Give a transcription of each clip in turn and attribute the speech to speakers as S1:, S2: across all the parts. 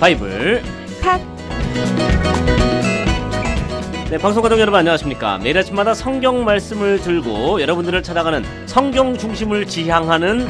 S1: 바이블
S2: 팟.
S1: 네, 방송가족 여러분 안녕하십니까. 매일 아침마다 성경 말씀을 들고 여러분들을 찾아가는 성경 중심을 지향하는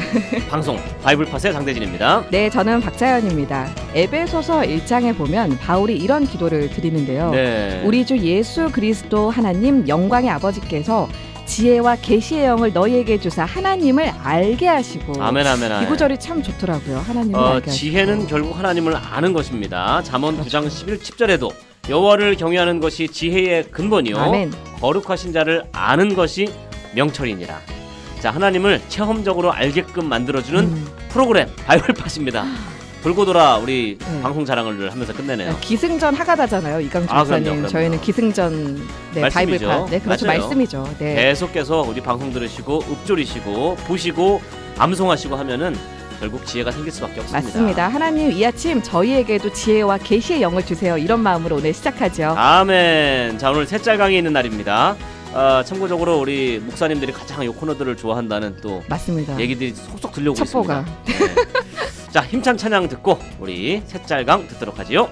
S1: 방송 바이블팟의 장대진입니다.
S2: 네, 저는 박자연입니다. 에베소서 1장에 보면 바울이 이런 기도를 드리는데요.
S1: 네.
S2: 우리 주 예수 그리스도 하나님 영광의 아버지께서 지혜와 계시의 영을 너희에게 주사 하나님을 알게 하시고.
S1: 아멘 아멘 아멘.
S2: 이 구절이 참 좋더라고요. 하나님을 알게 하시고.
S1: 지혜는 결국 하나님을 아는 것입니다. 잠언 9장 11-10절에도 여호와를 경외하는 것이 지혜의 근본이요
S2: 아멘.
S1: 거룩하신 자를 아는 것이 명철이니라. 자, 하나님을 체험적으로 알게끔 만들어주는 프로그램 바이블팟입니다. 돌고 돌아 우리 방송 자랑을 하면서 끝내네요.
S2: 기승전 하가다잖아요, 이강주 목사님.
S1: 그럼요.
S2: 저희는 기승전 바이블팟. 네, 그렇죠.
S1: 맞아요.
S2: 말씀이죠. 네.
S1: 계속해서 우리 방송 들으시고 읊조리시고 보시고 암송하시고 하면은 결국 지혜가 생길 수밖에 없습니다.
S2: 맞습니다. 하나님 이 아침 저희에게도 지혜와 계시의 영을 주세요. 이런 마음으로 오늘 시작하죠.
S1: 아멘. 자, 오늘 셋째 강의 있는 날입니다. 참고적으로 우리 목사님들이 가장 이 코너들을 좋아한다는 또
S2: 맞습니다.
S1: 얘기들이 속속 들려오고
S2: 첩보가.
S1: 있습니다. 네. 자, 힘찬 찬양 듣고 우리 셋째 강 듣도록 하지요.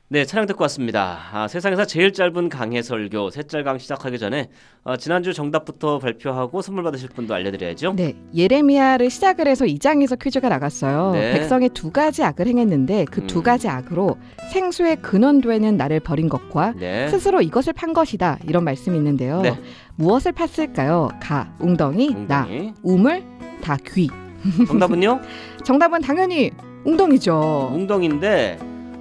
S1: 네, 찬양 듣고 왔습니다. 세상에서 제일 짧은 강해 설교 셋째 강 시작하기 전에 지난주 정답부터 발표하고 선물 받으실 분도 알려드려야죠.
S2: 네, 예레미야를 시작을 해서 2장에서 퀴즈가 나갔어요.
S1: 네.
S2: 백성이 두 가지 악을 행했는데 그 두 가지 악으로 생수의 근원되는 나를 버린 것과
S1: 네.
S2: 스스로 이것을 판 것이다, 이런 말씀이 있는데요.
S1: 네.
S2: 무엇을 팠을까요? 가, 웅덩이, 나, 우물, 다, 귀.
S1: 정답은요?
S2: 정답은 당연히 웅덩이죠.
S1: 웅덩인데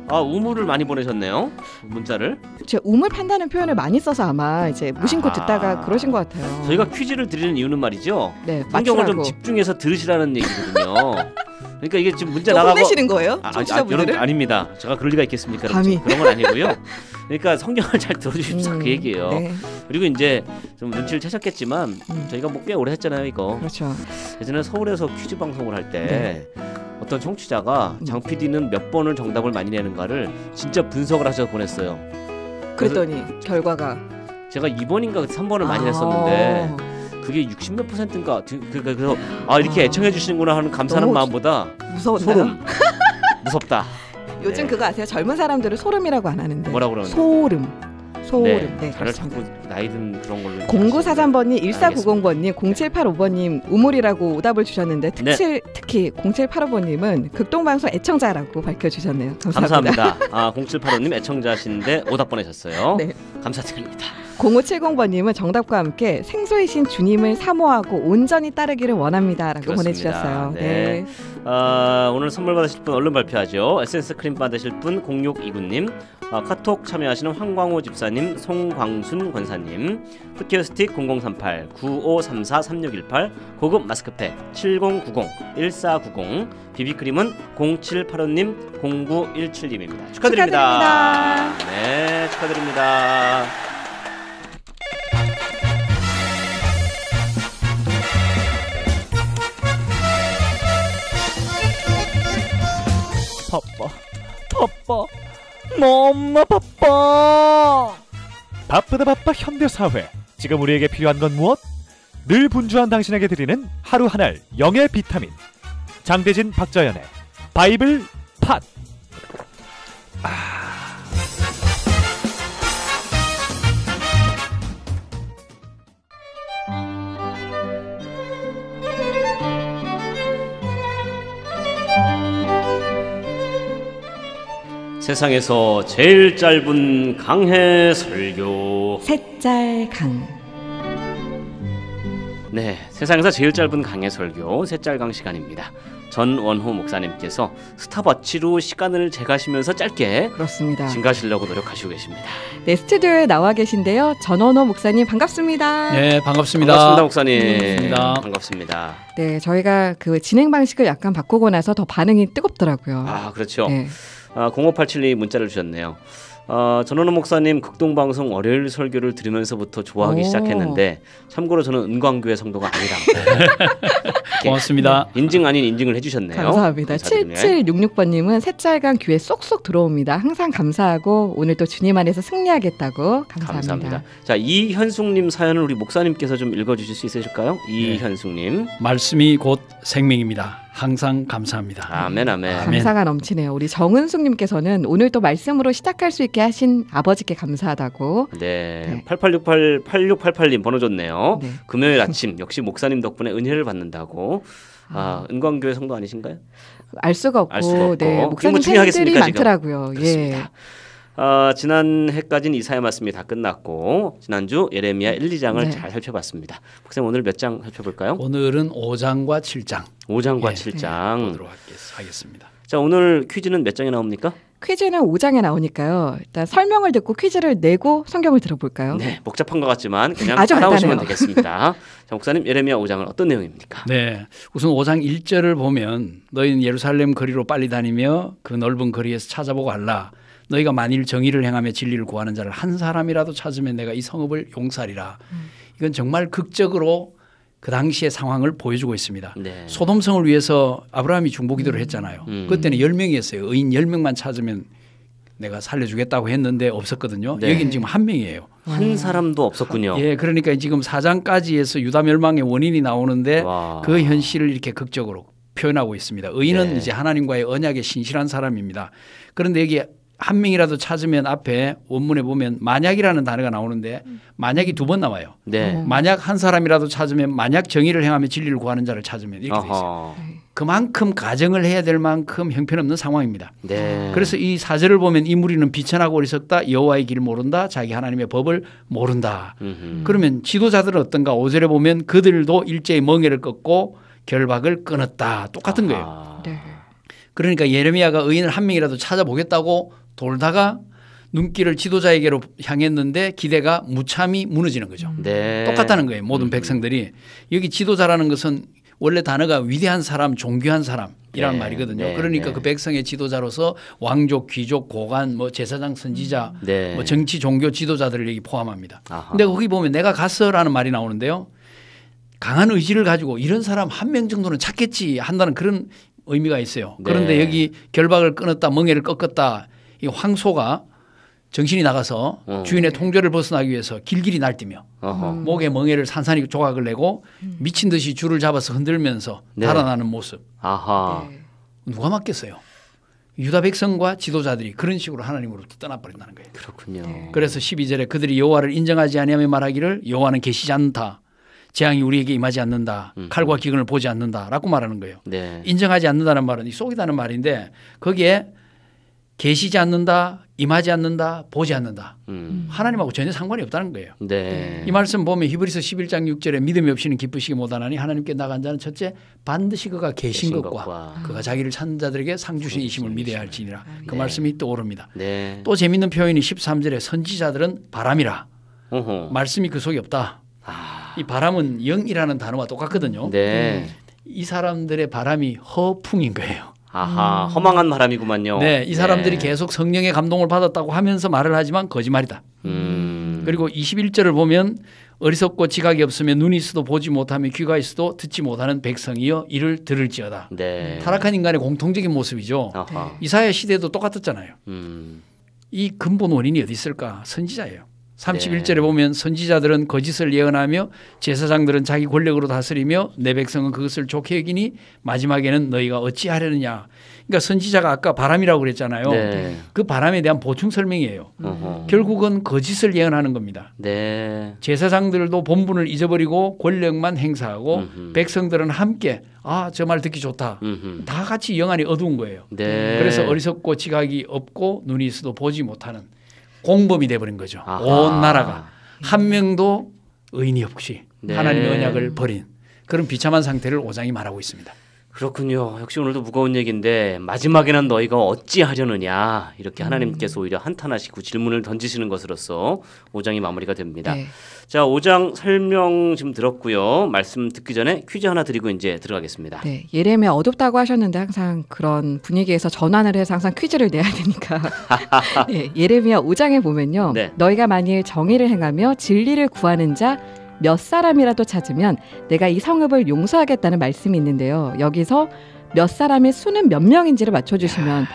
S1: 우물을 많이 보내셨네요. 문자를.
S2: 제가 우물 판다는 표현을 많이 써서 아마 이제 무심코 듣다가 그러신 것 같아요.
S1: 저희가 퀴즈를 드리는 이유는 말이죠.
S2: 네,
S1: 성경을
S2: 맞추라고.
S1: 좀 집중해서 들으시라는 얘기거든요. 그러니까 이게 지금 문제 나가고
S2: 혼내시는 거예요? 청취자분들을?
S1: 여러분, 아닙니다. 제가 그럴 리가 있겠습니까?
S2: 감히.
S1: 그런 건 아니고요. 그러니까 성경을 잘 들어주십사 그 얘기예요.
S2: 네.
S1: 그리고 이제 좀 눈치를 채셨겠지만 저희가 뭐 꽤 오래 했잖아요, 이거.
S2: 그렇죠.
S1: 예전에 서울에서 퀴즈 방송을 할 때 어떤 청취자가 장 PD는 몇 번을 정답을 많이 내는가를 진짜 분석을 하셔서 보냈어요.
S2: 그랬더니 결과가
S1: 제가 2번인가 3번을 많이 냈었는데 그게 60몇 %인가 그래서 이렇게 애청해 주시는구나 하는 감사한 마음보다
S2: 무서웠나요?
S1: 소름. 무섭다.
S2: 요즘
S1: 네.
S2: 그거 아세요? 젊은 사람들은 소름이라고 안 하는데.
S1: 뭐라고 그러는데?
S2: 소름.
S1: 네, 다들
S2: 그렇습니다.
S1: 자꾸 나이 든 그런 걸로.
S2: 0943번님, 1490번님, 0785번님 우물이라고 오답을 주셨는데 특히 0785번님은 극동방송 애청자라고 밝혀주셨네요. 감사합니다.
S1: 0785님 애청자신데 오답 보내셨어요.
S2: 네.
S1: 감사드립니다.
S2: 0570번님은 정답과 함께 생소이신 주님을 사모하고 온전히 따르기를 원합니다라고
S1: 그렇습니다.
S2: 보내주셨어요.
S1: 네. 오늘 선물 받으실 분 얼른 발표하죠. 에센스 크림 받으실 분 0629님, 카톡 참여하시는 황광호 집사님, 송광순 권사님, 푸티어 스틱 0038 9534 3618, 고급 마스크팩 7090 1490, 비비크림은 0785님 0917님입니다. 축하드립니다. 네, 축하드립니다.
S3: 바빠 너무 바빠. 바쁘다 바빠 현대사회. 지금 우리에게 필요한 건 무엇? 늘 분주한 당신에게 드리는 하루 한 알 영의 비타민. 장대진 박자연의 바이블 팟.
S1: 세상에서 제일 짧은 강해 설교
S2: 셋짤 강.
S1: 네, 세상에서 제일 짧은 강해 설교 셋짤 강 시간입니다. 전원호 목사님께서 스탑워치로 시간을 재가시면서 짧게
S2: 그렇습니다.
S1: 증가하시려고 노력하시고 계십니다.
S2: 네, 스튜디오에 나와 계신데요. 전원호 목사님 반갑습니다.
S4: 네, 반갑습니다.
S1: 반갑습니다, 목사님.
S4: 반갑습니다.
S1: 반갑습니다.
S2: 네, 저희가 그 진행 방식을 약간 바꾸고 나서 더 반응이 뜨겁더라고요.
S1: 그렇죠.
S2: 네.
S1: 0587이 문자를 주셨네요. 전원호 목사님 극동방송 월요일 설교를 들으면서부터 좋아하기 시작했는데 참고로 저는 은광교회 성도가 아니라
S4: 고맙습니다.
S1: 인증 아닌 인증을 해주셨네요.
S2: 감사합니다.
S1: 감사드리네.
S2: 7766번님은 셋잘간 귀에 쏙쏙 들어옵니다. 항상 감사하고 오늘 또 주님 안에서 승리하겠다고 감사합니다.
S1: 자, 이현숙님 사연을 우리 목사님께서 좀 읽어주실 수 있으실까요? 이현숙님.
S4: 말씀이 곧 생명입니다. 항상 감사합니다.
S1: 아멘 아멘.
S2: 감사가 넘치네요. 우리 정은숙님께서는 오늘 또 말씀으로 시작할 수 있게 하신 아버지께 감사하다고.
S1: 네. 8868-8688님 번호 좋네요.
S2: 네.
S1: 금요일 아침 역시 목사님 덕분에 은혜를 받는다고. 은광교회 성도 아니신가요?
S2: 알 수가 없고,
S1: 알 수가 없고.
S2: 네,
S1: 이거
S2: 목사님
S1: 뭐 중요하겠습니까,
S2: 팬들이
S1: 지금?
S2: 많더라고요. 예.
S1: 그렇습니다. 지난 해까지는 이사야 말씀이 다 끝났고 지난주 예레미야 1, 2장을
S2: 네.
S1: 잘 살펴봤습니다. 목사님 오늘 몇 장 살펴볼까요?
S4: 오늘은 5장과 7장
S1: 5장과
S4: 예.
S1: 7장.
S4: 보도록 하겠습니다.
S1: 자, 오늘 퀴즈는 몇 장이 나옵니까?
S2: 퀴즈는 5장에 나오니까요. 일단 설명을 듣고 퀴즈를 내고 성경을 들어볼까요?
S1: 네, 복잡한 것 같지만 그냥
S2: 아주
S1: 따라오시면
S2: 간단해요.
S1: 되겠습니다. 자, 목사님 예레미야 5장은 어떤 내용입니까?
S4: 네, 우선 5장 1절을 보면 너희는 예루살렘 거리로 빨리 다니며 그 넓은 거리에서 찾아보고 알라. 너희가 만일 정의를 행하며 진리를 구하는 자를 한 사람이라도 찾으면 내가 이 성읍을 용서하리라. 이건 정말 극적으로 그 당시의 상황을 보여주고 있습니다.
S1: 네.
S4: 소돔성을 위해서 아브라함이 중보기도를 했잖아요. 그때는 10명이었어요. 의인 10명만 찾으면 내가 살려주겠다고 했는데 없었거든요.
S1: 네.
S4: 여기는 지금 한 명이에요.
S1: 한 사람도 없었군요.
S4: 예, 그러니까 지금 4장까지 해서 유다 멸망의 원인이 나오는데
S1: 와.
S4: 그 현실을 이렇게 극적으로 표현하고 있습니다. 의인은
S1: 네.
S4: 이제 하나님과의 언약에 신실한 사람입니다. 그런데 여기 한 명이라도 찾으면 앞에 원문에 보면 만약이라는 단어가 나오는데 만약이 2번 나와요.
S1: 네.
S4: 만약 한 사람이라도 찾으면 만약 정의를 행하며 진리를 구하는 자를 찾으면 이렇게 돼 있어요.
S1: 어허.
S4: 그만큼 가정을 해야 될 만큼 형편없는 상황입니다.
S1: 네.
S4: 그래서 이 4절을 보면 이 무리는 비천하고 어리석다. 여호와의 길을 모른다. 자기 하나님의 법을 모른다.
S1: 음흠.
S4: 그러면 지도자들은 어떤가? 5절에 보면 그들도 일제히 멍에를 꺾고 결박을 끊었다. 똑같은 거예요.
S1: 아하.
S2: 네.
S4: 그러니까 예레미야가 의인을 한 명이라도 찾아보겠다고 돌다가 눈길을 지도자에게로 향했는데 기대가 무참히 무너지는 거죠.
S1: 네.
S4: 똑같다는 거예요. 모든 백성들이. 여기 지도자라는 것은 원래 단어가 위대한 사람, 존귀한 사람이라는
S1: 네.
S4: 말이거든요.
S1: 네.
S4: 그러니까
S1: 네.
S4: 그 백성의 지도자로서 왕족, 귀족, 고관, 뭐 제사장, 선지자,
S1: 네.
S4: 뭐 정치, 종교 지도자들을 여기 포함합니다.
S1: 아하.
S4: 근데 거기 보면 내가 갔어라는 말이 나오는데요. 강한 의지를 가지고 이런 사람 한 명 정도는 찾겠지 한다는 그런 의미가 있어요. 그런데
S1: 네.
S4: 여기 결박을 끊었다, 멍에를 꺾었다. 이 황소가 정신이 나가서 주인의 통제를 벗어나기 위해서 길길이 날뛰며
S1: 어허.
S4: 목에 멍에를 산산히 조각을 내고 미친 듯이 줄을 잡아서 흔들면서
S1: 네.
S4: 달아나는 모습.
S1: 아하.
S2: 네.
S4: 누가 맞겠어요? 유다 백성과 지도자들이 그런 식으로 하나님으로부터 떠나버린다는 거예요.
S1: 그렇군요.
S4: 그래서 12절에 그들이 여호와를 인정하지 아니하며 말하기를 여호와는 계시지 않는다. 재앙이 우리에게 임하지 않는다. 칼과 기근을 보지 않는다라고 말하는 거예요.
S1: 네.
S4: 인정하지 않는다는 말은 이 속이다는 말인데 거기에 계시지 않는다, 임하지 않는다, 보지 않는다. 하나님하고 전혀 상관이 없다는 거예요.
S1: 네.
S4: 이 말씀 보면 히브리서 11장 6절에 믿음이 없이는 기쁘시기 못하나니 하나님께 나간 자는 첫째 반드시 그가 계신 것과 그가 자기를 찾는 자들에게 상 주신 이심을 믿어야 할지니라. 그
S1: 네.
S4: 말씀이 떠오릅니다.
S1: 네.
S4: 또 재밌는 표현이 13절에 선지자들은 바람이라.
S1: 어허.
S4: 말씀이 그 속에 없다. 이 바람은 영이라는 단어와 똑같거든요.
S1: 네.
S4: 이 사람들의 바람이 허풍인 거예요.
S1: 아하. 허망한 바람이구만요.
S4: 네, 이 사람들이
S1: 네.
S4: 계속 성령의 감동을 받았다고 하면서 말을 하지만 거짓말이다. 그리고 21절을 보면 어리석고 지각이 없으면 눈이 있어도 보지 못하며 귀가 있어도 듣지 못하는 백성이여 이를 들을지어다.
S1: 네.
S4: 타락한 인간의 공통적인 모습이죠.
S1: 아하.
S4: 이사야 시대도 똑같았잖아요.
S1: 음.
S4: 이 근본 원인이 어디 있을까? 선지자예요. 31절에
S1: 네.
S4: 보면 선지자들은 거짓을 예언하며 제사장들은 자기 권력으로 다스리며 내 백성은 그것을 좋게 여기니 마지막에는 너희가 어찌하려느냐. 그러니까 선지자가 아까 바람이라고 그랬잖아요.
S1: 네.
S4: 그 바람에 대한 보충 설명이에요.
S1: 어허.
S4: 결국은 거짓을 예언하는 겁니다.
S1: 네.
S4: 제사장들도 본분을 잊어버리고 권력만 행사하고 백성들은 함께 저 말 듣기 좋다.
S1: 음흠.
S4: 다 같이 영안이 어두운 거예요.
S1: 네.
S4: 그래서 어리석고 지각이 없고 눈이 있어도 보지 못하는 공범이 돼버린 거죠.
S1: 아하.
S4: 온 나라가 한 명도 의인이 없이
S1: 네.
S4: 하나님의 언약을 버린 그런 비참한 상태를 5장이 말하고 있습니다.
S1: 그렇군요. 역시 오늘도 무거운 얘기인데 마지막에는 너희가 어찌하려느냐 이렇게 하나님께서 오히려 한탄하시고 질문을 던지시는 것으로서 5장이 마무리가 됩니다.
S2: 네.
S1: 자, 5장 설명 지금 들었고요. 말씀 듣기 전에 퀴즈 하나 드리고 이제 들어가겠습니다.
S2: 네, 예레미야 어둡다고 하셨는데 항상 그런 분위기에서 전환을 해서 항상 퀴즈를 내야 되니까 네, 예레미야 5장에 보면요.
S1: 네.
S2: 너희가 만일 정의를 행하며 진리를 구하는 자 몇 사람이라도 찾으면 내가 이 성읍을 용서하겠다는 말씀이 있는데요. 여기서 몇 사람의 수는 몇 명인지를 맞춰주시면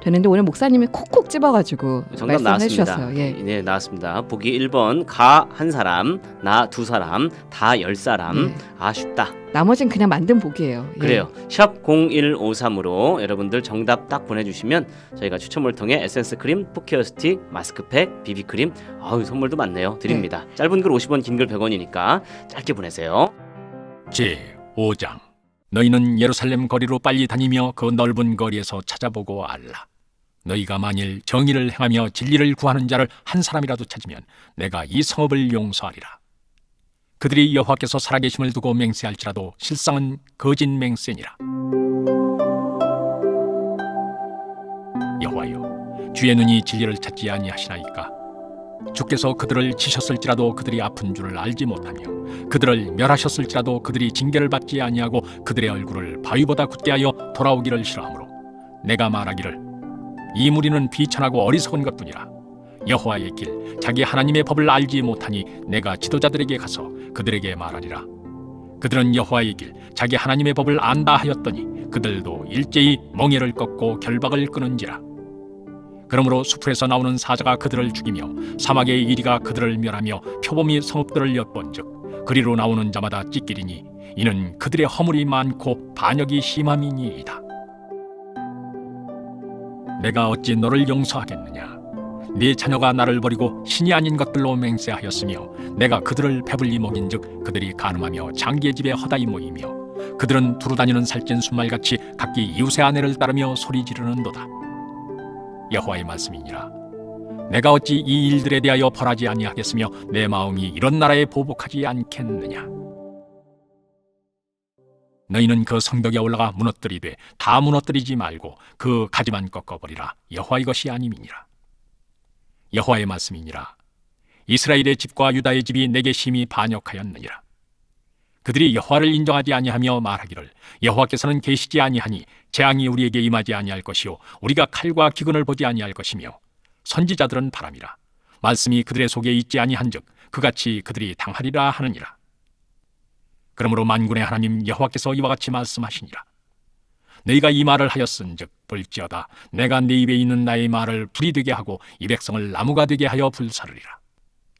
S2: 되는데 오늘 목사님이 콕콕 집어가지고
S1: 정답
S2: 말씀해
S1: 나왔습니다.
S2: 주셨어요. 예.
S1: 네, 나왔습니다. 보기 1번 가 한 사람, 나 두 사람, 다 10사람.
S2: 예.
S1: 아 쉽다.
S2: 나머진 그냥 만든 복이에요. 예.
S1: 그래요. 샵 0153으로 여러분들 정답 딱 보내주시면 저희가 추첨을 통해 에센스 크림, 푸케어 스틱, 마스크팩, 비비크림 아유 선물도 많네요. 드립니다. 짧은 글 50원, 긴 글 100원이니까 짧게 보내세요.
S5: 제5장 너희는 예루살렘 거리로 빨리 다니며 그 넓은 거리에서 찾아보고 알라. 너희가 만일 정의를 행하며 진리를 구하는 자를 한 사람이라도 찾으면 내가 이 성읍을 용서하리라. 그들이 여호와께서 살아계심을 두고 맹세할지라도 실상은 거짓 맹세니라. 여호와여, 주의 눈이 진리를 찾지 아니하시나이까? 주께서 그들을 치셨을지라도 그들이 아픈 줄을 알지 못하며 그들을 멸하셨을지라도 그들이 징계를 받지 아니하고 그들의 얼굴을 바위보다 굳게 하여 돌아오기를 싫어하므로 내가 말하기를 이 무리는 비천하고 어리석은 것뿐이라. 여호와의 길 자기 하나님의 법을 알지 못하니 내가 지도자들에게 가서 그들에게 말하리라. 그들은 여호와의 길 자기 하나님의 법을 안다 하였더니 그들도 일제히 멍에를 꺾고 결박을 끊은지라. 그러므로 수풀에서 나오는 사자가 그들을 죽이며 사막의 이리가 그들을 멸하며 표범이 성읍들을 엿본즉 그리로 나오는 자마다 찢기리니 이는 그들의 허물이 많고 반역이 심함이니이다. 내가 어찌 너를 용서하겠느냐? 네 자녀가 나를 버리고 신이 아닌 것들로 맹세하였으며 내가 그들을 배불리 먹인즉 그들이 간음하며 장기의 집에 허다히 모이며 그들은 두루 다니는 살찐 순말같이 각기 이웃의 아내를 따르며 소리 지르는도다. 여호와의 말씀이니라. 내가 어찌 이 일들에 대하여 벌하지 아니하겠으며 내 마음이 이런 나라에 보복하지 않겠느냐? 너희는 그 성벽에 올라가 무너뜨리되 다 무너뜨리지 말고 그 가지만 꺾어버리라. 여호와의 것이 아님이니라. 여호와의 말씀이니라. 이스라엘의 집과 유다의 집이 내게 심히 반역하였느니라. 그들이 여호와를 인정하지 아니하며 말하기를 여호와께서는 계시지 아니하니 재앙이 우리에게 임하지 아니할 것이요 우리가 칼과 기근을 보지 아니할 것이며 선지자들은 바람이라. 말씀이 그들의 속에 있지 아니한즉 그같이 그들이 당하리라 하느니라. 그러므로 만군의 하나님 여호와께서 이와 같이 말씀하시니라. 너희가 이 말을 하였은즉 볼지어다 내가 네 입에 있는 나의 말을 불이 되게 하고 이 백성을 나무가 되게 하여 불사르리라.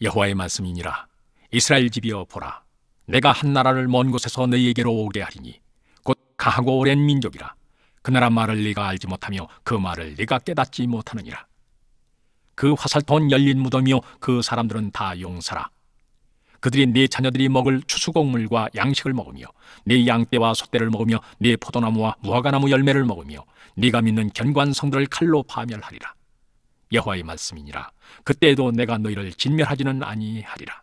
S5: 여호와의 말씀이니라. 이스라엘 집이여 보라. 내가 한 나라를 먼 곳에서 너희에게로 오게 하리니 곧 강하고 오랜 민족이라. 그 나라 말을 네가 알지 못하며 그 말을 네가 깨닫지 못하느니라. 그 화살토는 열린 무덤이요 그 사람들은 다 용사라. 그들이 네 자녀들이 먹을 추수곡물과 양식을 먹으며 네 양떼와 소떼를 먹으며 네 포도나무와 무화과나무 열매를 먹으며 네가 믿는 견고한 성들을 칼로 파멸하리라. 여호와의 말씀이니라. 그때에도 내가 너희를 진멸하지는 아니하리라.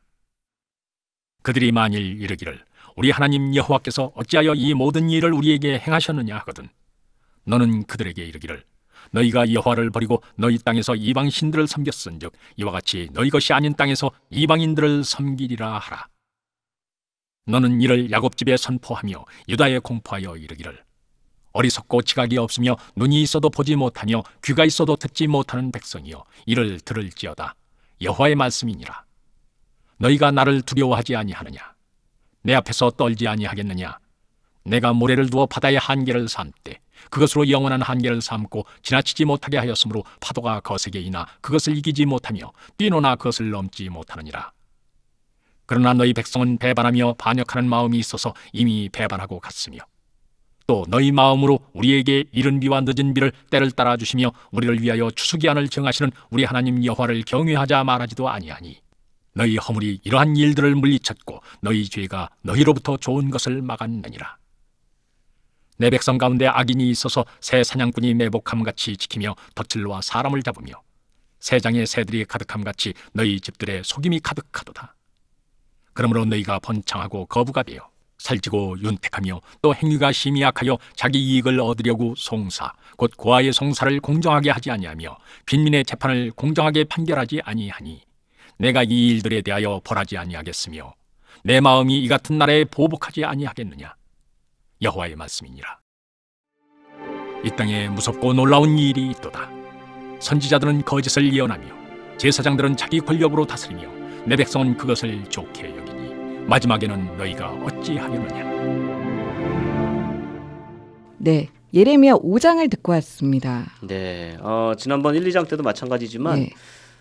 S5: 그들이 만일 이르기를 우리 하나님 여호와께서 어찌하여 이 모든 일을 우리에게 행하셨느냐 하거든 너는 그들에게 이르기를 너희가 여호와를 버리고 너희 땅에서 이방 신들을 섬겼은즉 이와 같이 너희 것이 아닌 땅에서 이방인들을 섬기리라 하라. 너는 이를 야곱 집에 선포하며 유다에 공포하여 이르기를 어리석고 지각이 없으며 눈이 있어도 보지 못하며 귀가 있어도 듣지 못하는 백성이여 이를 들을지어다. 여호와의 말씀이니라. 너희가 나를 두려워하지 아니하느냐? 내 앞에서 떨지 아니하겠느냐? 내가 모래를 두어 바다의 한계를 삼되 그것으로 영원한 한계를 삼고 지나치지 못하게 하였으므로 파도가 거세게 이나 그것을 이기지 못하며 뛰노나 그것을 넘지 못하느니라. 그러나 너희 백성은 배반하며 반역하는 마음이 있어서 이미 배반하고 갔으며 또 너희 마음으로 우리에게 이른 비와 늦은 비를 때를 따라 주시며 우리를 위하여 추수기한을 정하시는 우리 하나님 여호와를 경외하자 말하지도 아니하니 너희 허물이 이러한 일들을 물리쳤고 너희 죄가 너희로부터 좋은 것을 막았느니라. 내 백성 가운데 악인이 있어서 새 사냥꾼이 매복함같이 지키며 덫을로와 사람을 잡으며 새장에 새들이 가득함같이 너희 집들에 속임이 가득하도다. 그러므로 너희가 번창하고 거부가 되어 살찌고 윤택하며 또 행위가 심히 악하여 자기 이익을 얻으려고 송사 곧 고아의 송사를 공정하게 하지 아니하며 빈민의 재판을 공정하게 판결하지 아니하니 내가 이 일들에 대하여 벌하지 아니하겠으며 내 마음이 이 같은 나라에 보복하지 아니하겠느냐? 여호와의 말씀이니라. 이 땅에 무섭고 놀라운 일이 있도다. 선지자들은 거짓을 예언하며 제사장들은 자기 권력으로 다스리며 내 백성은 그것을 좋게 여기니 마지막에는 너희가 어찌하려느냐.
S2: 네, 예레미야 5장을 듣고 왔습니다.
S1: 네, 지난번 1, 2장 때도 마찬가지지만
S2: 네.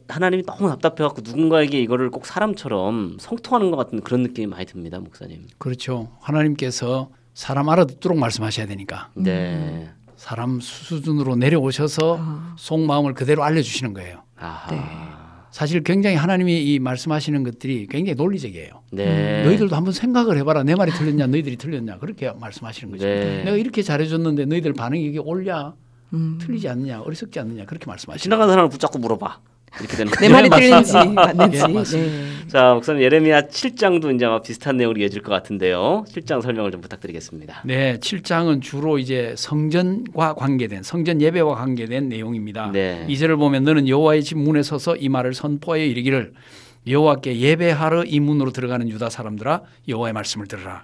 S1: 하나님이 너무 답답해갖고 누군가에게 이거를 꼭 사람처럼 성토하는 것 같은 그런 느낌이 많이 듭니다, 목사님.
S4: 그렇죠. 하나님께서 사람 알아듣도록 말씀하셔야 되니까
S1: 네.
S4: 사람 수준으로 내려오셔서 속마음을 그대로 알려주시는 거예요.
S1: 아하.
S2: 네.
S4: 사실 굉장히 하나님이 이 말씀하시는 것들이 굉장히 논리적이에요.
S1: 네.
S4: 너희들도 한번 생각을 해봐라. 내 말이 틀렸냐 너희들이 틀렸냐 그렇게 말씀하시는 거죠.
S1: 네.
S4: 내가 이렇게 잘해줬는데 너희들 반응이 이게 옳냐 틀리지 않느냐 어리석지 않느냐 그렇게 말씀하시는
S1: 지나가는 사람을 붙잡고 물어봐. 이렇게 되는
S2: 내
S1: 거죠.
S2: 말이 틀린지 맞는지.
S4: 예, 맞습니다.
S2: 네.
S1: 자, 목사님 예레미야 7장도 이제 아마 비슷한 내용으로 이어질 것 같은데요. 7장 설명을 좀 부탁드리겠습니다.
S4: 네, 7장은 주로 이제 성전과 관계된 성전 예배와 관계된 내용입니다.
S1: 네.
S4: 2절을 보면 너는 여호와의 집 문에 서서 이 말을 선포하여 이르기를 여호와께 예배하러 이 문으로 들어가는 유다 사람들아 여호와의 말씀을 들으라.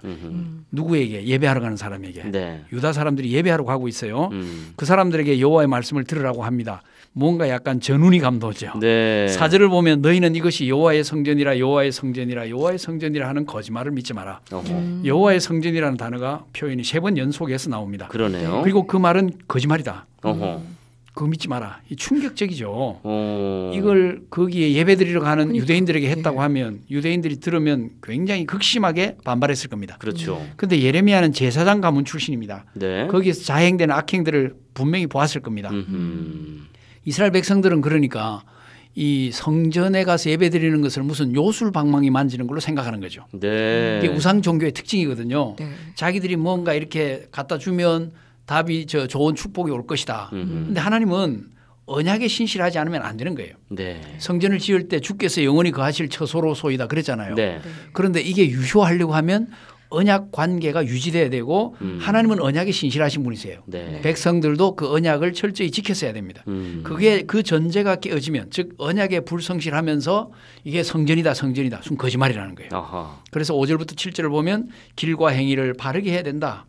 S4: 누구에게? 예배하러 가는 사람에게.
S1: 네.
S4: 유다 사람들이 예배하러 가고 있어요.
S1: 음.
S4: 그 사람들에게 여호와의 말씀을 들으라고 합니다. 뭔가 약간 전운이 감도죠.
S1: 네.
S4: 4절을 보면 너희는 이것이 여호와의 성전이라 여호와의 성전이라 여호와의 성전이라 하는 거짓말을 믿지 마라.
S1: 어허.
S4: 여호와의 성전이라는 단어가 표현이 3번 연속해서 나옵니다.
S1: 그러네요.
S4: 그리고 그 말은 거짓말이다.
S1: 어허.
S4: 그거 믿지 마라. 이 충격적이죠.
S1: 어.
S4: 이걸 거기에 예배드리러 가는
S2: 그러니까.
S4: 유대인들에게 했다고
S2: 네.
S4: 하면 유대인들이 들으면 굉장히 극심하게 반발했을 겁니다.
S1: 그렇죠.
S4: 그런데 예레미야는 제사장 가문 출신입니다.
S1: 네.
S4: 거기에서 자행되는 악행들을 분명히 보았을 겁니다. 이스라엘 백성들은 그러니까 이 성전에 가서 예배드리는 것을 무슨 요술방망이 만지는 걸로 생각하는 거죠.
S1: 네.
S4: 이게 우상 종교의 특징이거든요.
S2: 네.
S4: 자기들이 뭔가 이렇게 갖다 주면 답이 저 좋은 축복이 올 것이다. 그런데 하나님은 언약에 신실하지 않으면 안 되는 거예요.
S1: 네.
S4: 성전을 지을 때 주께서 영원히 거하실 처소로소이다 그랬잖아요.
S1: 네.
S4: 그런데 이게 유효하려고 하면 언약 관계가 유지돼야 되고 하나님은 언약에 신실하신 분이세요.
S1: 네.
S4: 백성들도 그 언약을 철저히 지켰어야 됩니다. 그게 그 전제가 깨어지면 즉 언약에 불성실하면서 이게 성전이다 순 거짓말이라는 거예요.
S1: 아하.
S4: 그래서 5절부터 7절을 보면 길과 행위를 바르게 해야 된다.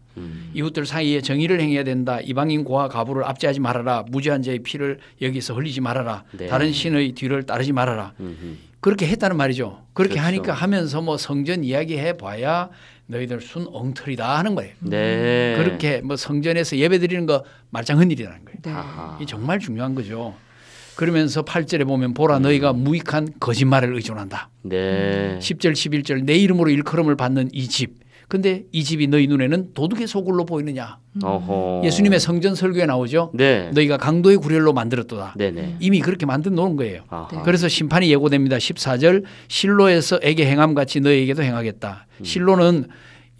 S4: 이웃들 사이에 정의를 행해야 된다. 이방인 고아 가부를 압제하지 말아라. 무죄한 자의 피를 여기서 흘리지 말아라.
S1: 네.
S4: 다른 신의 뒤를 따르지 말아라. 그렇게 했다는 말이죠. 그렇게
S1: 그렇죠.
S4: 하니까 하면서 뭐 성전 이야기해 봐야 너희들 순 엉터리다 하는 거예요.
S1: 네.
S4: 그렇게 뭐 성전에서 예배드리는 거 말짱한 일이라는 거예요.
S2: 네.
S1: 아하.
S4: 이 정말 중요한 거죠. 그러면서 8절에 보면 보라 너희가 무익한 거짓말을 의존한다.
S1: 네.
S4: 10절 11절 내 이름으로 일컬음을 받는 이 집. 근데 이 집이 너희 눈에는 도둑의 소굴로 보이느냐.
S1: 어허.
S4: 예수님의 성전 설교에 나오죠.
S1: 네.
S4: 너희가 강도의 구렬로 만들었도다.
S1: 네네.
S4: 이미 그렇게 만든 놓은 거예요.
S1: 아하.
S4: 그래서 심판이 예고됩니다. 14절 실로에서 에게 행함같이 너희에게도 행하겠다. 실로는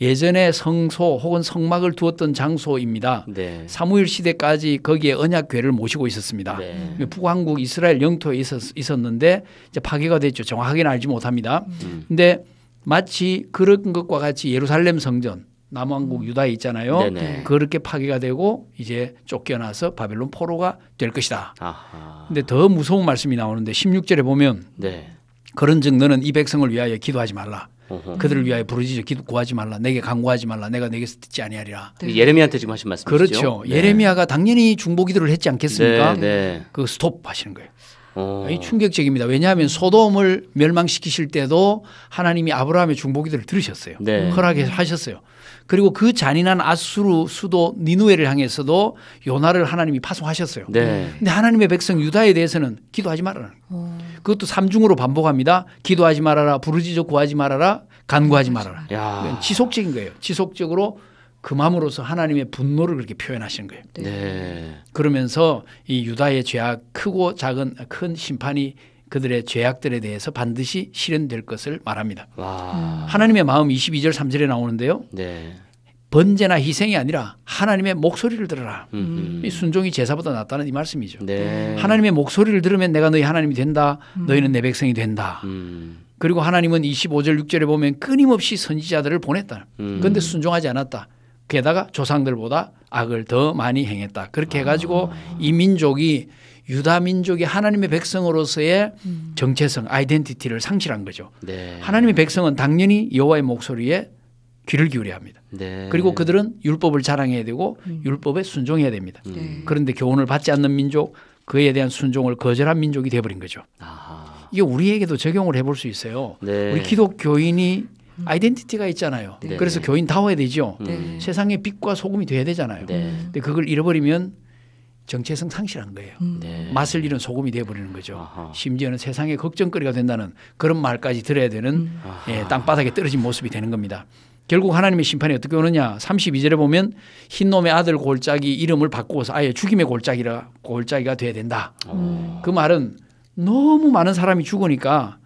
S4: 예전에 성소 혹은 성막을 두었던 장소입니다.
S1: 네.
S4: 사무엘 시대까지 거기에 언약궤를 모시고 있었습니다.
S1: 네.
S4: 북왕국 이스라엘 영토에 있었는데 이제 파괴가 됐죠. 정확하게는 알지 못합니다. 근데 마치 그런 것과 같이 예루살렘 성전 남왕국 유다에 있잖아요.
S1: 네네.
S4: 그렇게 파괴가 되고 이제 쫓겨나서 바벨론 포로가 될 것이다.
S1: 아하.
S4: 근데 더 무서운 말씀이 나오는데 16절에 보면
S1: 네.
S4: 그런즉 너는 이 백성을 위하여 기도하지 말라.
S1: 어허.
S4: 그들을 위하여 부르짖어 구하지 말라. 내게 간구하지 말라. 내가 내게서 듣지 아니하리라.
S1: 예레미야한테 지금 하신 말씀이시죠?
S4: 그렇죠.
S1: 네.
S4: 예레미야가 당연히 중보기도를 했지 않겠습니까?
S1: 네. 네.
S4: 그 스톱 하시는 거예요.
S1: 어.
S4: 이 충격적입니다. 왜냐하면 소돔을 멸망시키실 때도 하나님이 아브라함의 중보기도를 들으셨어요.
S1: 네.
S4: 허락하셨어요. 그리고 그 잔인한 아수르 수도 니누에를 향해서도 요나를 하나님이 파송하셨어요.
S1: 네.
S4: 근데 하나님의 백성 유다에 대해서는 기도하지 말아라. 그것도 삼중으로 반복합니다. 기도하지 말아라. 부르짖어 구하지 말아라. 간구하지 말아라.
S1: 야.
S4: 지속적인 거예요. 지속적으로 금함으로써 하나님의 분노를 그렇게 표현하시는 거예요.
S1: 네.
S4: 그러면서 이 유다의 죄악 크고 작은 큰 심판이 그들의 죄악들에 대해서 반드시 실현될 것을 말합니다.
S1: 와.
S4: 하나님의 마음 22절 3절에 나오는데요.
S1: 네.
S4: 번제나 희생이 아니라 하나님의 목소리를 들어라.
S1: 음.
S4: 이 순종이 제사보다 낫다는 이 말씀이죠.
S1: 네.
S4: 하나님의 목소리를 들으면 내가 너희 하나님이 된다. 너희는 내 백성이 된다. 그리고 하나님은 25절 6절에 보면 끊임없이 선지자들을 보냈다. 그런데 순종하지 않았다. 게다가 조상들보다 악을 더 많이 행했다. 그렇게 해가지고 이 민족이 유다 민족이 하나님의 백성으로서의 정체성, 아이덴티티를 상실한 거죠.
S1: 네.
S4: 하나님의 백성은 당연히 여호와의 목소리에 귀를 기울여야 합니다.
S1: 네.
S4: 그리고 그들은 율법을 자랑해야 되고 율법에 순종해야 됩니다.
S2: 네.
S4: 그런데 교훈을 받지 않는 민족, 그에 대한 순종을 거절한 민족이 되어버린 거죠.
S1: 아하.
S4: 이게 우리에게도 적용을 해볼 수 있어요.
S1: 네.
S4: 우리 기독교인이 아이덴티티가 있잖아요.
S1: 네.
S4: 그래서 교인다워야 되죠.
S2: 네.
S4: 세상의 빛과 소금이 돼야 되잖아요.
S1: 네.
S4: 근데 그걸 잃어버리면 정체성 상실한 거예요.
S1: 네.
S4: 맛을 잃은 소금이 되어버리는 거죠.
S1: 아하.
S4: 심지어는 세상의 걱정거리가 된다는 그런 말까지 들어야 되는 땅바닥에 떨어진 모습이 되는 겁니다. 결국 하나님의 심판이 어떻게 오느냐. 32절에 보면 흰놈의 아들 골짜기 이름을 바꾸어서 아예 죽임의 골짜기가 돼야 된다. 그 말은 너무 많은 사람이 죽으니까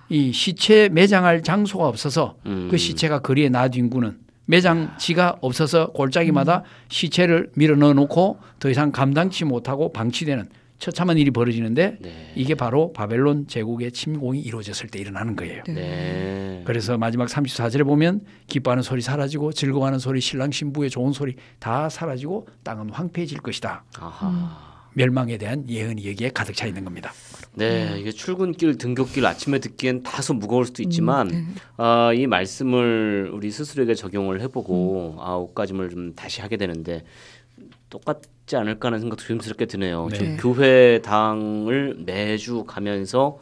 S4: 이 시체 매장할 장소가 없어서 그 시체가 거리에 놔둔구는 매장지가 없어서 골짜기마다 시체를 밀어 넣어놓고 더 이상 감당치 못하고 방치되는 처참한 일이 벌어지는데
S1: 네.
S4: 이게 바로 바벨론 제국의 침공이 이루어졌을 때 일어나는 거예요.
S1: 네.
S4: 그래서 마지막 34절에 보면 기뻐하는 소리 사라지고 즐거워하는 소리 신랑 신부의 좋은 소리 다 사라지고 땅은 황폐해질 것이다.
S1: 아하.
S4: 멸망에 대한 예언이 여기에 가득 차 있는 겁니다.
S1: 네, 이게 출근길, 등굣길 아침에 듣기엔 다소 무거울 수도 있지만
S2: 네.
S1: 이 말씀을 우리 스스로에게 적용을 해보고 옷가짐을 좀 다시 하게 되는데 똑같지 않을까 하는 생각도 조심스럽게 드네요.
S4: 네.
S1: 지금 교회당을 매주 가면서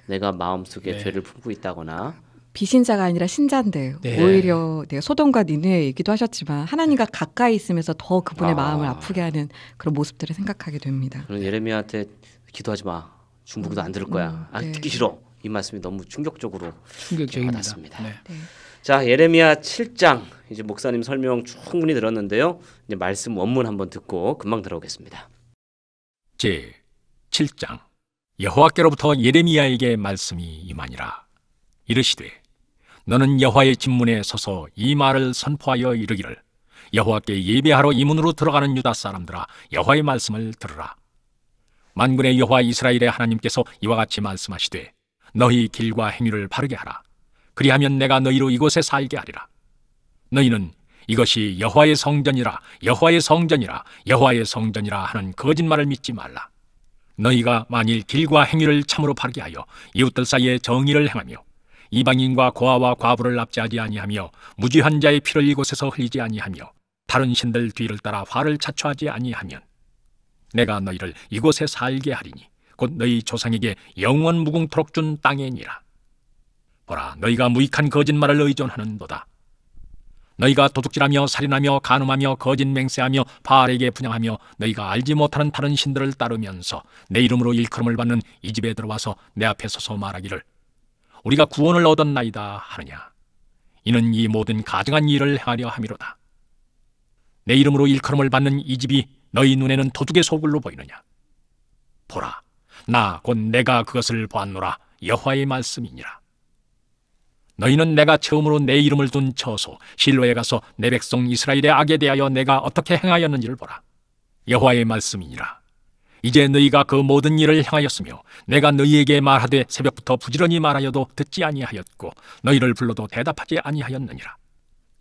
S1: 내가 마음속에
S4: 네.
S1: 죄를 품고 있다거나
S2: 비신자가 아니라 신자인데
S4: 네.
S2: 오히려 소돔과 니느웨 얘기도 하셨지만 하나님과 가까이 있으면서 더 그분의
S1: 아.
S2: 마음을 아프게 하는 그런 모습들을 생각하게 됩니다.
S1: 저는 예레미야한테 기도하지 마. 중보기도 안 들을 거야.
S2: 네.
S1: 듣기 싫어. 이 말씀이 너무 충격적으로
S4: 충격적입니다.
S1: 받았습니다.
S4: 네.
S2: 네.
S1: 자, 예레미야 7장 이제 목사님 설명 충분히 들었는데요. 이제 말씀 원문 한번 듣고 금방 들어오겠습니다.
S5: 제 7장 여호와께로부터 예레미야에게 말씀이 임하니라. 이르시되 너는 여호와의 진문에 서서 이 말을 선포하여 이르기를 여호와께 예배하러 이 문으로 들어가는 유다 사람들아 여호와의 말씀을 들으라. 만군의 여호와 이스라엘의 하나님께서 이와 같이 말씀하시되 너희 길과 행위를 바르게 하라. 그리하면 내가 너희로 이곳에 살게 하리라. 너희는 이것이 여호와의 성전이라 여호와의 성전이라 여호와의 성전이라 하는 거짓말을 믿지 말라. 너희가 만일 길과 행위를 참으로 바르게 하여 이웃들 사이에 정의를 행하며 이방인과 고아와 과부를 납치하지 아니하며 무죄한 자의 피를 이곳에서 흘리지 아니하며 다른 신들 뒤를 따라 화를 자초하지 아니하면 내가 너희를 이곳에 살게 하리니 곧 너희 조상에게 영원 무궁토록 준 땅이니라. 보라, 너희가 무익한 거짓말을 의존하는도다. 너희가 도둑질하며 살인하며 간음하며 거짓 맹세하며 바알에게 분향하며 너희가 알지 못하는 다른 신들을 따르면서 내 이름으로 일컬음을 받는 이 집에 들어와서 내 앞에 서서 말하기를 우리가 구원을 얻었나이다 하느냐. 이는 이 모든 가증한 일을 행하려 함이로다. 내 이름으로 일컬음을 받는 이 집이 너희 눈에는 도둑의 소굴로 보이느냐. 보라, 나 곧 내가 그것을 보았노라. 여호와의 말씀이니라. 너희는 내가 처음으로 내 이름을 둔 처소 실로에 가서 내 백성 이스라엘의 악에 대하여 내가 어떻게 행하였는지를 보라. 여호와의 말씀이니라. 이제 너희가 그 모든 일을 행하였으며 내가 너희에게 말하되 새벽부터 부지런히 말하여도 듣지 아니하였고 너희를 불러도 대답하지 아니하였느니라.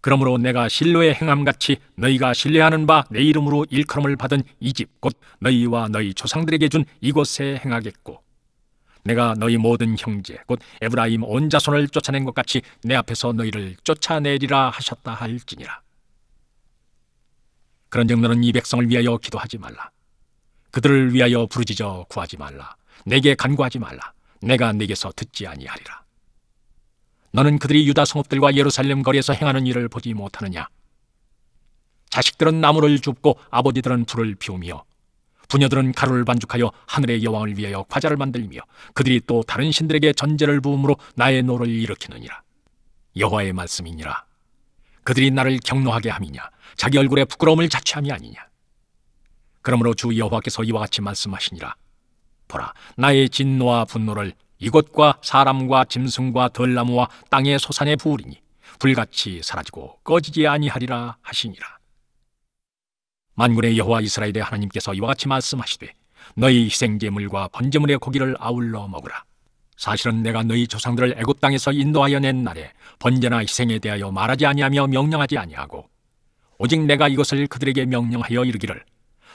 S5: 그러므로 내가 실로의 행함같이 너희가 신뢰하는 바 내 이름으로 일컬음을 받은 이 집 곧 너희와 너희 조상들에게 준 이곳에 행하겠고 내가 너희 모든 형제 곧 에브라임 온 자손을 쫓아낸 것 같이 내 앞에서 너희를 쫓아내리라 하셨다 할지니라. 그런즉 너는 이 백성을 위하여 기도하지 말라. 그들을 위하여 부르짖어 구하지 말라. 내게 간구하지 말라. 내가 내게서 듣지 아니하리라. 너는 그들이 유다 성읍들과 예루살렘 거리에서 행하는 일을 보지 못하느냐. 자식들은 나무를 줍고 아버지들은 불을 피우며 부녀들은 가루를 반죽하여 하늘의 여왕을 위하여 과자를 만들며 그들이 또 다른 신들에게 전제를 부음으로 나의 노를 일으키느니라. 여호와의 말씀이니라. 그들이 나를 경노하게 함이냐 자기 얼굴에 부끄러움을 자취함이 아니냐. 그러므로 주 여호와께서 이와 같이 말씀하시니라. 보라, 나의 진노와 분노를 이곳과 사람과 짐승과 들나무와 땅의 소산에 부으리니 불같이 사라지고 꺼지지 아니하리라 하시니라. 만군의 여호와 이스라엘의 하나님께서 이와 같이 말씀하시되 너희 희생제물과 번제물의 고기를 아울러 먹으라. 사실은 내가 너희 조상들을 애굽 땅에서 인도하여 낸 날에 번제나 희생에 대하여 말하지 아니하며 명령하지 아니하고 오직 내가 이것을 그들에게 명령하여 이르기를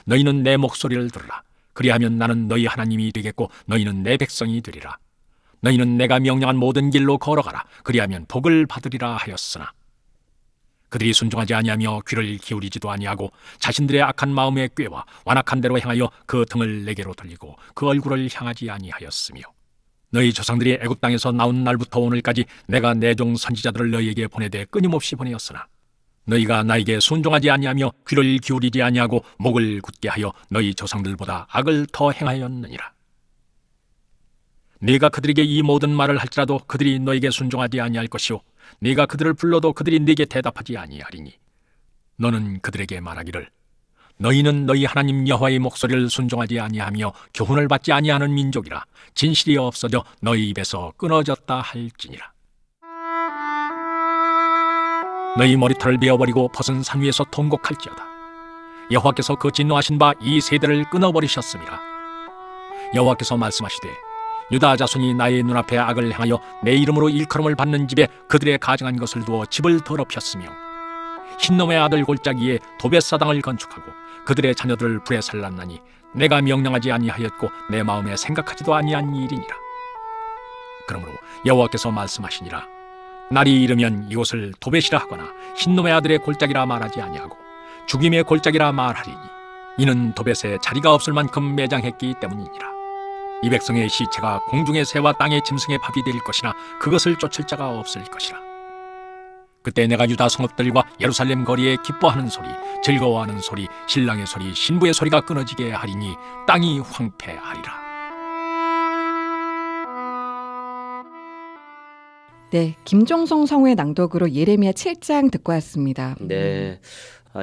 S5: 너희는 내 목소리를 들으라. 그리하면 나는 너희 하나님이 되겠고 너희는 내 백성이 되리라. 너희는 내가 명령한 모든 길로 걸어가라. 그리하면 복을 받으리라 하였으나 그들이 순종하지 아니하며 귀를 기울이지도 아니하고 자신들의 악한 마음의 꾀와 완악한 대로 행하여 그 등을 내게로 돌리고 그 얼굴을 향하지 아니하였으며 너희 조상들이 애굽 땅에서 나온 날부터 오늘까지 내가 내 종 선지자들을 너희에게 보내되 끊임없이 보내었으나 너희가 나에게 순종하지 아니하며 귀를 기울이지 아니하고 목을 굳게 하여 너희 조상들보다 악을 더 행하였느니라. 네가 그들에게 이 모든 말을 할지라도 그들이 너에게 순종하지 아니할 것이요 네가 그들을 불러도 그들이 네게 대답하지 아니하리니 너는 그들에게 말하기를 너희는 너희 하나님 여호와의 목소리를 순종하지 아니하며 교훈을 받지 아니하는 민족이라 진실이 없어져 너희 입에서 끊어졌다 할지니라. 너희 머리털을 베어버리고 벗은 산 위에서 통곡할지어다. 여호와께서 그 진노하신 바 이 세대를 끊어버리셨음이라. 여호와께서 말씀하시되 유다 자손이 나의 눈앞에 악을 행하여 내 이름으로 일컬음을 받는 집에 그들의 가증한 것을 두어 집을 더럽혔으며 흰놈의 아들 골짜기에 도벳사당을 건축하고 그들의 자녀들을 불에 살랐나니 내가 명령하지 아니하였고 내 마음에 생각하지도 아니한 일이니라. 그러므로 여호와께서 말씀하시니라. 날이 이르면 이곳을 도벳이라 하거나 흰놈의 아들의 골짜기라 말하지 아니하고 죽임의 골짜기라 말하리니 이는 도벳에 자리가 없을 만큼 매장했기 때문이니라. 이 백성의 시체가 공중의 새와 땅의 짐승의 밥이 될 것이나 그것을 쫓을 자가 없을 것이라. 그때 내가 유다 성읍들과 예루살렘 거리에 기뻐하는 소리, 즐거워하는 소리, 신랑의 소리, 신부의 소리가 끊어지게 하리니 땅이 황폐하리라.
S2: 네, 김종성 성우의 낭독으로 예레미야 7장 듣고 왔습니다.
S1: 네.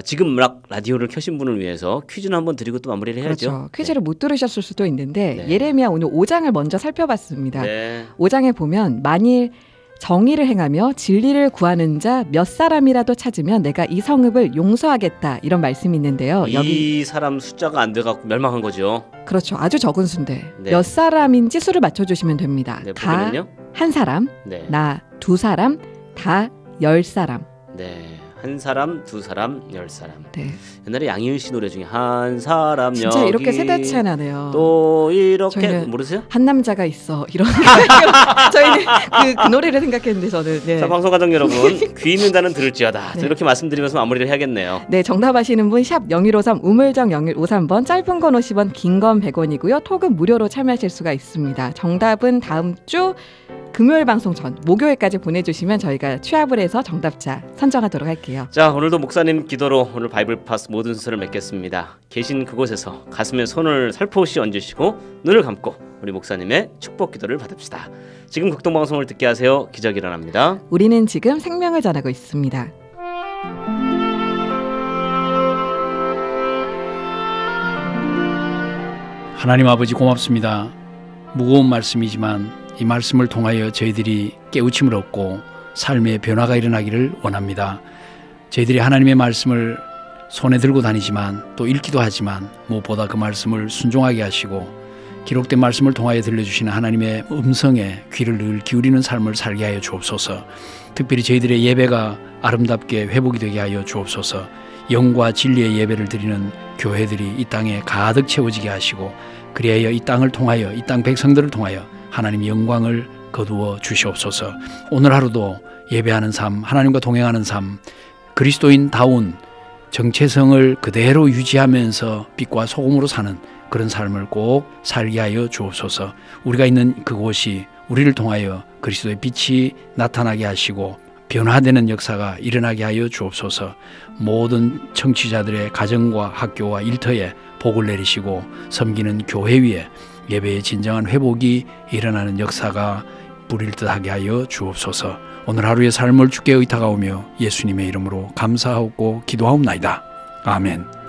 S1: 지금 막 라디오를 켜신 분을 위해서 퀴즈는 한번 드리고 또 마무리를 해야죠.
S2: 그렇죠. 퀴즈를 못 들으셨을 수도 있는데
S1: 네.
S2: 예레미야 오늘 5장을 먼저 살펴봤습니다.
S1: 네.
S2: 5장에 보면 만일 정의를 행하며 진리를 구하는 자 몇 사람이라도 찾으면 내가 이 성읍을 용서하겠다 이런 말씀이 있는데요. 여기
S1: 이 사람 숫자가 안 돼갖고 멸망한 거죠.
S2: 그렇죠. 아주 적은 수인데
S1: 네.
S2: 몇 사람인지 수를 맞춰주시면 됩니다.
S1: 네,
S2: 가
S1: 보기는요?
S2: 한 사람,
S1: 네.
S2: 나 두 사람, 다 10사람.
S1: 네. 한 사람, 두 사람, 10사람.
S2: 네.
S1: 옛날에 양희은 씨 노래 중에 한 사람
S2: 진짜
S1: 여기
S2: 이렇게 세대 차이 나네요.
S1: 또 이렇게
S2: 저희는
S1: 모르세요?
S2: 한 남자가 있어 이런 저희는 그 노래를 생각했는데 저는 네.
S1: 자, 방송 가족 여러분, 귀 있는 자는 들을지어다.
S2: 네.
S1: 이렇게 말씀드리면서 마무리를 해야겠네요.
S2: 네, 정답하시는 분 샵 0153 우물정 0153번 짧은 건 50원 긴 건 100원이고요. 톡은 무료로 참여하실 수가 있습니다. 정답은 다음 주 금요일 방송 전 목요일까지 보내주시면 저희가 취합을 해서 정답자 선정하도록 할게요.
S1: 자, 오늘도 목사님 기도로 오늘 바이블 파스 모든 순서를 맺겠습니다. 계신 그곳에서 가슴에 손을 살포시 얹으시고 눈을 감고 우리 목사님의 축복 기도를 받읍시다. 지금 극동방송을 듣게 하세요. 기적이 일어납니다.
S2: 우리는 지금 생명을 전하고 있습니다.
S4: 하나님 아버지 고맙습니다. 무거운 말씀이지만 이 말씀을 통하여 저희들이 깨우침을 얻고 삶의 변화가 일어나기를 원합니다. 저희들이 하나님의 말씀을 손에 들고 다니지만 또 읽기도 하지만 무엇보다 그 말씀을 순종하게 하시고 기록된 말씀을 통하여 들려주시는 하나님의 음성에 귀를 늘 기울이는 삶을 살게 하여 주옵소서. 특별히 저희들의 예배가 아름답게 회복이 되게 하여 주옵소서. 영과 진리의 예배를 드리는 교회들이 이 땅에 가득 채워지게 하시고 그리하여 이 땅을 통하여 이 땅 백성들을 통하여 하나님의 영광을 거두어 주시옵소서. 오늘 하루도 예배하는 삶, 하나님과 동행하는 삶, 그리스도인다운 정체성을 그대로 유지하면서 빛과 소금으로 사는 그런 삶을 꼭 살게 하여 주옵소서. 우리가 있는 그곳이 우리를 통하여 그리스도의 빛이 나타나게 하시고 변화되는 역사가 일어나게 하여 주옵소서. 모든 청취자들의 가정과 학교와 일터에 복을 내리시고 섬기는 교회 위에 예배의 진정한 회복이 일어나는 역사가 뿌릴 듯하게 하여 주옵소서. 오늘 하루의 삶을 주께 의탁하오며 예수님의 이름으로 감사하고 기도하옵나이다. 아멘.